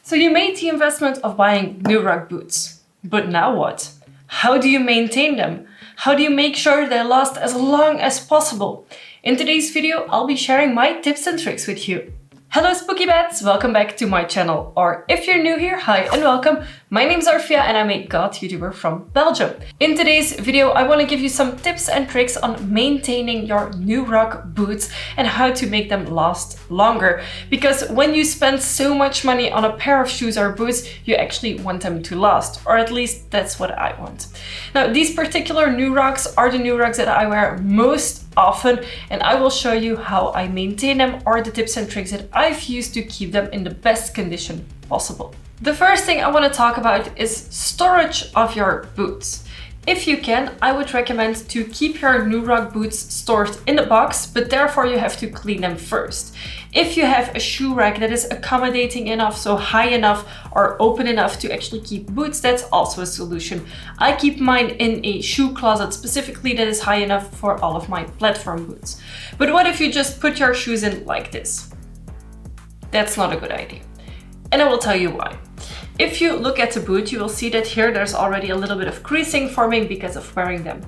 So you made the investment of buying new rock boots, but now what? How do you maintain them? How do you make sure they last as long as possible? In today's video, I'll be sharing my tips and tricks with you. Hello spooky bats, welcome back to my channel. Or if you're new here, hi and welcome. My name is Orphea and I'm a goth YouTuber from Belgium. In today's video, I want to give you some tips and tricks on maintaining your new rock boots and how to make them last longer. Because when you spend so much money on a pair of shoes or boots, you actually want them to last. Or at least that's what I want. Now, these particular new rocks are the new rocks that I wear most often, and I will show you how I maintain them or the tips and tricks that I've used to keep them in the best condition possible. The first thing I want to talk about is storage of your boots. If you can, I would recommend to keep your new rock boots stored in a box, but therefore you have to clean them first. If you have a shoe rack that is accommodating enough, so high enough or open enough to actually keep boots, that's also a solution. I keep mine in a shoe closet specifically that is high enough for all of my platform boots. But what if you just put your shoes in like this? That's not a good idea. And I will tell you why. If you look at the boot, you will see that here there's already a little bit of creasing forming because of wearing them.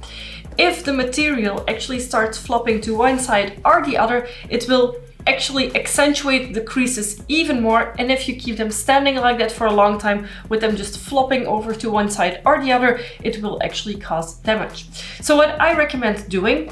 If the material actually starts flopping to one side or the other, it will actually accentuate the creases even more. And if you keep them standing like that for a long time with them just flopping over to one side or the other, it will actually cause damage. So what I recommend doing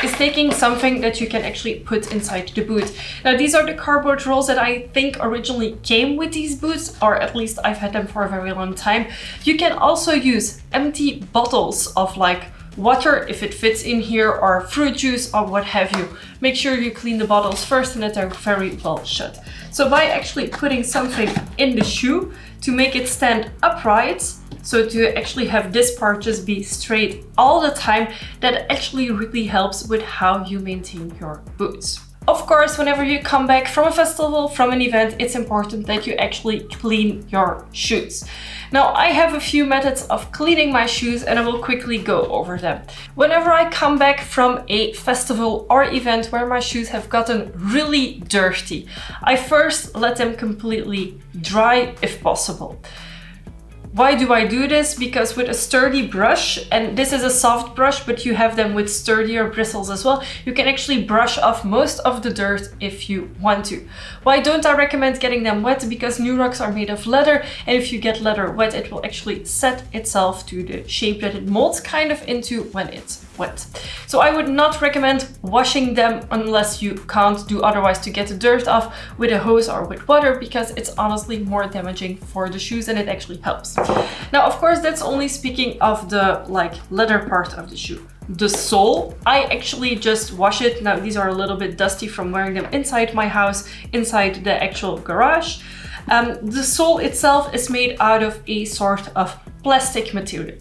is taking something that you can actually put inside the boot. Now these are the cardboard rolls that I think originally came with these boots, or at least I've had them for a very long time. You can also use empty bottles of like water if it fits in here, or fruit juice or what have you. Make sure you clean the bottles first and that they're very well shut. So by actually putting something in the shoe to make it stand upright, so to actually have this part just be straight all the time, that actually really helps with how you maintain your boots. Of course, whenever you come back from a festival, from an event, it's important that you actually clean your shoes. Now, I have a few methods of cleaning my shoes and I will quickly go over them. Whenever I come back from a festival or event where my shoes have gotten really dirty, I first let them completely dry if possible. Why do I do this? Because with a sturdy brush, and this is a soft brush, but you have them with sturdier bristles as well, you can actually brush off most of the dirt if you want to. Why don't I recommend getting them wet? Because new rocks are made of leather, and if you get leather wet, it will actually set itself to the shape that it molds kind of into when it's wet. So I would not recommend washing them unless you can't do otherwise to get the dirt off with a hose or with water, because it's honestly more damaging for the shoes and it actually helps. Now, of course, that's only speaking of the like leather part of the shoe. The sole, I actually just wash it. Now, these are a little bit dusty from wearing them inside my house, inside the actual garage. The sole itself is made out of a sort of plastic material.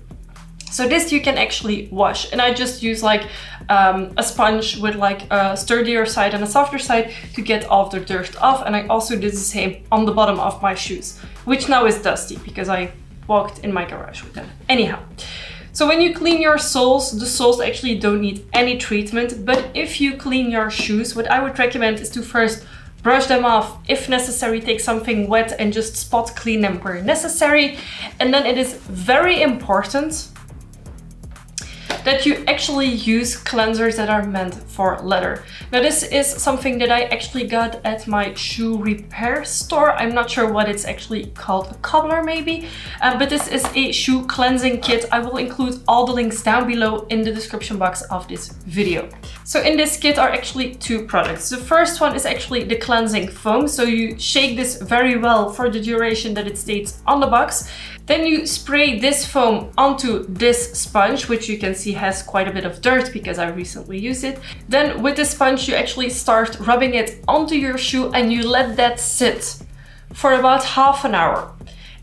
So this you can actually wash, and I just use like a sponge with like a sturdier side and a softer side to get all of the dirt off. And I also did the same on the bottom of my shoes, which now is dusty because I walked in my garage with them. Anyhow, so when you clean your soles, the soles actually don't need any treatment, but if you clean your shoes, what I would recommend is to first brush them off, if necessary, take something wet and just spot clean them where necessary. And then it is very important that you actually use cleansers that are meant for leather. Now this is something that I actually got at my shoe repair store. I'm not sure what it's actually called, a cobbler maybe, but this is a shoe cleansing kit. I will include all the links down below in the description box of this video. So in this kit are actually two products. The first one is actually the cleansing foam. So you shake this very well for the duration that it states on the box. Then you spray this foam onto this sponge, which you can see has quite a bit of dirt because I recently used it. Then with the sponge, you actually start rubbing it onto your shoe and you let that sit for about half an hour.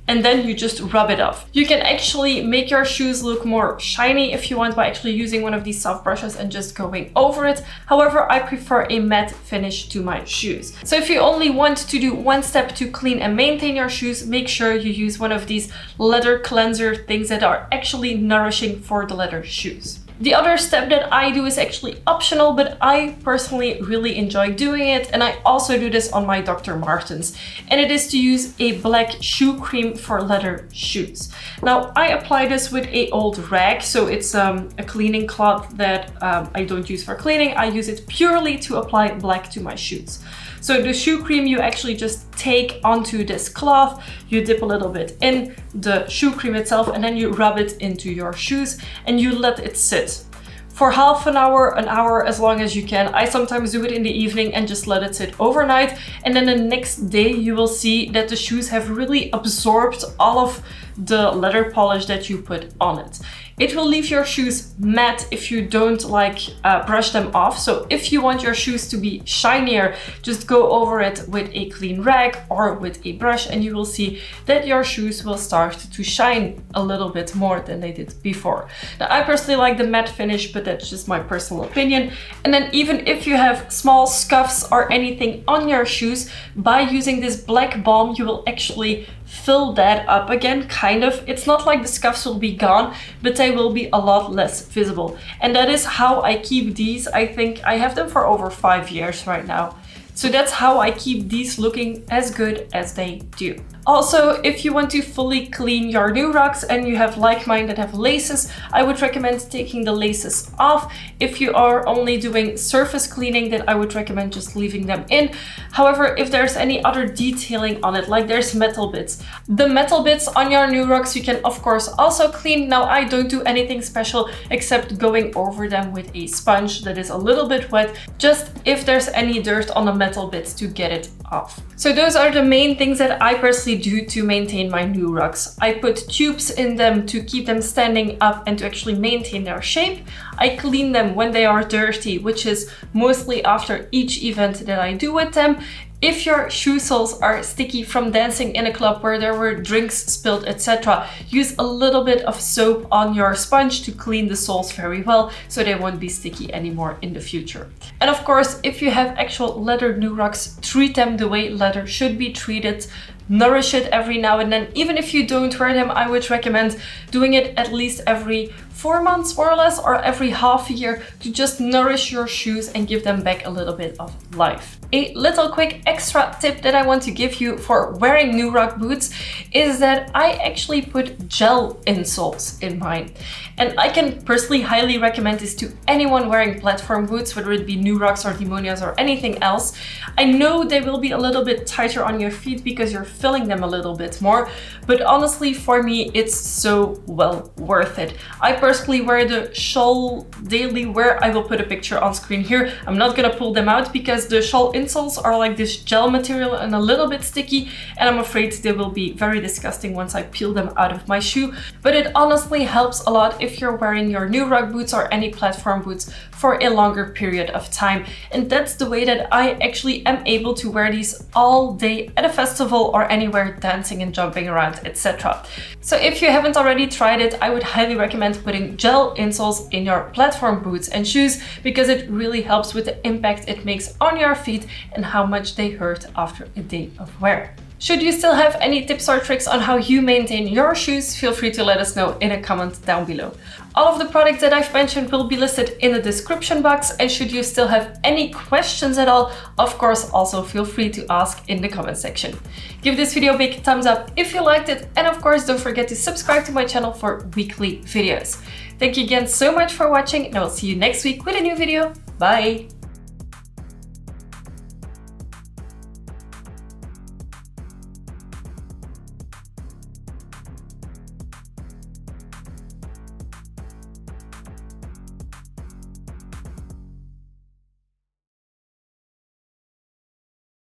And then you just rub it off. You can actually make your shoes look more shiny if you want by actually using one of these soft brushes and just going over it. However, I prefer a matte finish to my shoes. So if you only want to do one step to clean and maintain your shoes, make sure you use one of these leather cleanser things that are actually nourishing for the leather shoes. The other step that I do is actually optional, but I personally really enjoy doing it, and I also do this on my Dr. Martens, and it is to use a black shoe cream for leather shoes. Now I apply this with a old rag, so it's a cleaning cloth that I don't use for cleaning. I use it purely to apply black to my shoes. So the shoe cream you actually just take onto this cloth, you dip a little bit in the shoe cream itself, and then you rub it into your shoes and you let it sit for half an hour, as long as you can. I sometimes do it in the evening and just let it sit overnight, and then the next day you will see that the shoes have really absorbed all of the leather polish that you put on it. It will leave your shoes matte if you don't brush them off. So if you want your shoes to be shinier, just go over it with a clean rag or with a brush, and you will see that your shoes will start to shine a little bit more than they did before. Now I personally like the matte finish, but that's just my personal opinion. And then even if you have small scuffs or anything on your shoes, by using this black balm you will actually fill that up again, kind of. It's not like the scuffs will be gone, but they will be a lot less visible. And that is how I keep these. I think I have them for over 5 years right now. So that's how I keep these looking as good as they do. Also, if you want to fully clean your new rugs and you have like mine that have laces, I would recommend taking the laces off. If you are only doing surface cleaning, then I would recommend just leaving them in. However, if there's any other detailing on it, like there's metal bits, the metal bits on your new rugs you can of course also clean. Now I don't do anything special except going over them with a sponge that is a little bit wet, just if there's any dirt on the metal bits to get it off. So those are the main things that I personally do to maintain my new rugs. I put tubes in them to keep them standing up and to actually maintain their shape. I clean them when they are dirty, which is mostly after each event that I do with them. If your shoe soles are sticky from dancing in a club where there were drinks spilled, etc., use a little bit of soap on your sponge to clean the soles very well so they won't be sticky anymore in the future. And of course, if you have actual leather new rugs, treat them the way leather should be treated. Nourish it every now and then. Even if you don't wear them, I would recommend doing it at least every 4 months more or less, or every half a year, to just nourish your shoes and give them back a little bit of life. A little quick extra tip that I want to give you for wearing new rug boots is that I actually put gel insoles in mine. And I can personally highly recommend this to anyone wearing platform boots, whether it be new rugs or demonias or anything else. I know they will be a little bit tighter on your feet because you're filling them a little bit more, but honestly for me it's so well worth it. I personally wear the Scholl daily wear. I will put a picture on screen here. I'm not gonna pull them out because the Scholl insoles are like this gel material and a little bit sticky, and I'm afraid they will be very disgusting once I peel them out of my shoe. But it honestly helps a lot if you're wearing your new rug boots or any platform boots for a longer period of time. And that's the way that I actually am able to wear these all day at a festival or anywhere dancing and jumping around, etc. So if you haven't already tried it, I would highly recommend putting gel insoles in your platform boots and shoes, because it really helps with the impact it makes on your feet and how much they hurt after a day of wear. Should you still have any tips or tricks on how you maintain your shoes, feel free to let us know in a comment down below. All of the products that I've mentioned will be listed in the description box, and should you still have any questions at all, of course also feel free to ask in the comment section. Give this video a big thumbs up if you liked it, and of course don't forget to subscribe to my channel for weekly videos. Thank you again so much for watching, and I will see you next week with a new video. Bye!